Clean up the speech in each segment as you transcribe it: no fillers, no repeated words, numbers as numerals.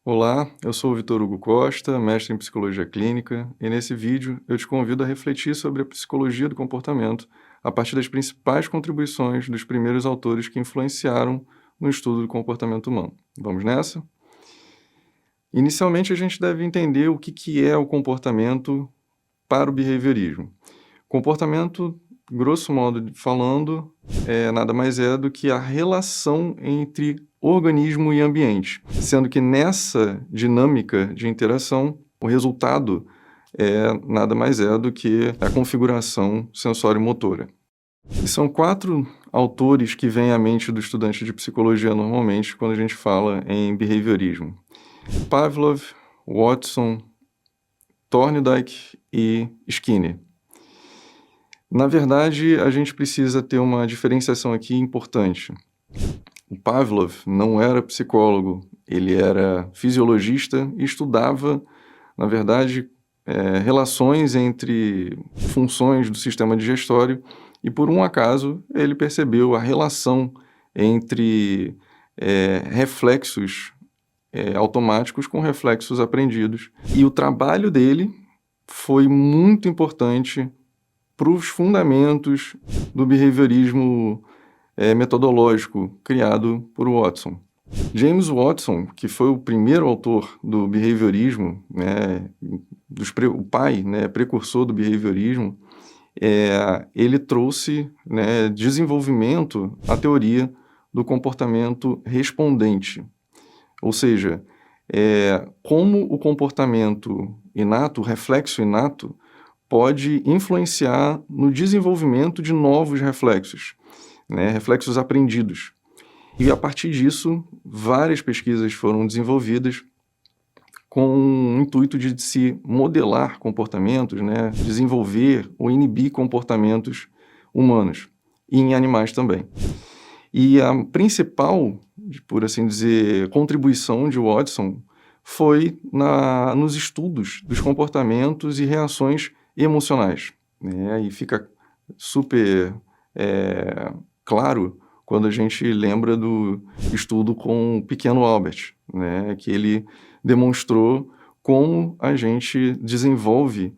Olá, eu sou o Vitor Hugo Costa, mestre em Psicologia Clínica, e nesse vídeo eu te convido a refletir sobre a psicologia do comportamento a partir das principais contribuições dos primeiros autores que influenciaram no estudo do comportamento humano. Vamos nessa? Inicialmente, a gente deve entender o que é o comportamento para o behaviorismo. Comportamento, grosso modo falando, nada mais é do que a relação entre organismo e ambiente, sendo que nessa dinâmica de interação, o resultado nada mais é do que a configuração sensório-motora. E são 4 autores que vêm à mente do estudante de psicologia normalmente quando a gente fala em behaviorismo: Pavlov, Watson, Thorndike e Skinner. Na verdade, a gente precisa ter uma diferenciação aqui importante. O Pavlov não era psicólogo, ele era fisiologista e estudava, na verdade, relações entre funções do sistema digestório e, por um acaso, ele percebeu a relação entre reflexos automáticos com reflexos aprendidos. E o trabalho dele foi muito importante para os fundamentos do behaviorismo metodológico criado por Watson. James Watson, que foi o primeiro autor do behaviorismo, o pai, precursor do behaviorismo, ele trouxe desenvolvimento à teoria do comportamento respondente. Ou seja, como o comportamento inato, o reflexo inato, pode influenciar no desenvolvimento de novos reflexos, reflexos aprendidos. E a partir disso, várias pesquisas foram desenvolvidas com o intuito de se modelar comportamentos, desenvolver ou inibir comportamentos humanos e em animais também. E a principal, por assim dizer, contribuição de Watson foi nos estudos dos comportamentos e reações emocionais. E fica super claro quando a gente lembra do estudo com o pequeno Albert, que ele demonstrou como a gente desenvolve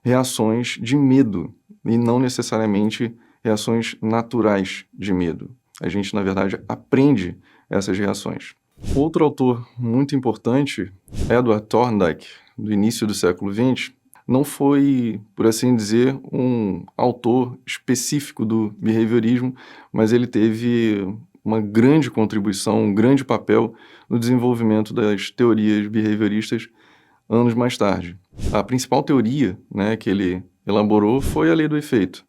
reações de medo e não necessariamente reações naturais de medo. A gente, na verdade, aprende essas reações. Outro autor muito importante, Edward Thorndike, do início do século XX, não foi, por assim dizer, um autor específico do behaviorismo, mas ele teve uma grande contribuição, um grande papel no desenvolvimento das teorias behavioristas anos mais tarde. A principal teoria que ele elaborou foi a lei do efeito,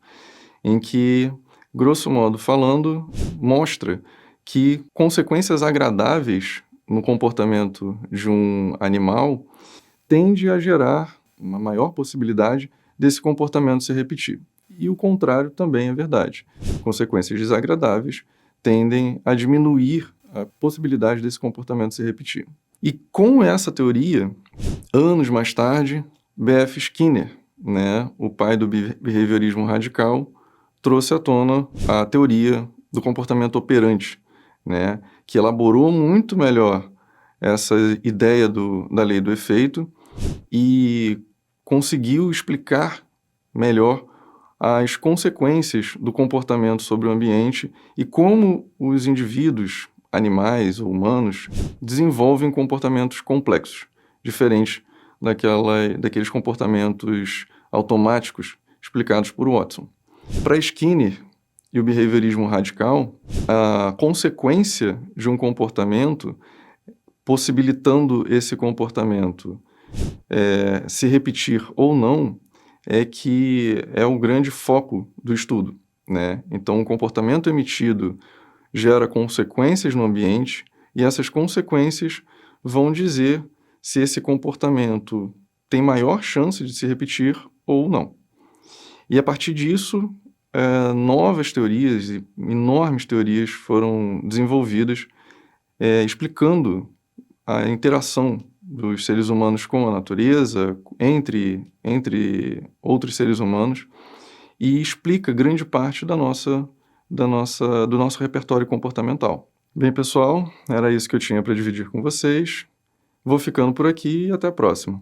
em que, grosso modo falando, mostra que consequências agradáveis no comportamento de um animal tende a gerar uma maior possibilidade desse comportamento se repetir. E o contrário também é verdade. Consequências desagradáveis tendem a diminuir a possibilidade desse comportamento se repetir. E com essa teoria, anos mais tarde, B.F. Skinner, o pai do behaviorismo radical, trouxe à tona a teoria do comportamento operante, que elaborou muito melhor essa ideia da lei do efeito e conseguiu explicar melhor as consequências do comportamento sobre o ambiente e como os indivíduos, animais ou humanos, desenvolvem comportamentos complexos, diferentes daqueles comportamentos automáticos explicados por Watson. Para Skinner e o behaviorismo radical, a consequência de um comportamento, possibilitando esse comportamento se repetir ou não, que é o grande foco do estudo. Então, o comportamento emitido gera consequências no ambiente e essas consequências vão dizer se esse comportamento tem maior chance de se repetir ou não. E a partir disso, novas teorias e enormes teorias foram desenvolvidas explicando a interação dos seres humanos com a natureza, entre outros seres humanos, e explica grande parte do nosso repertório comportamental. Bem, pessoal, era isso que eu tinha para dividir com vocês. Vou ficando por aqui e até a próxima.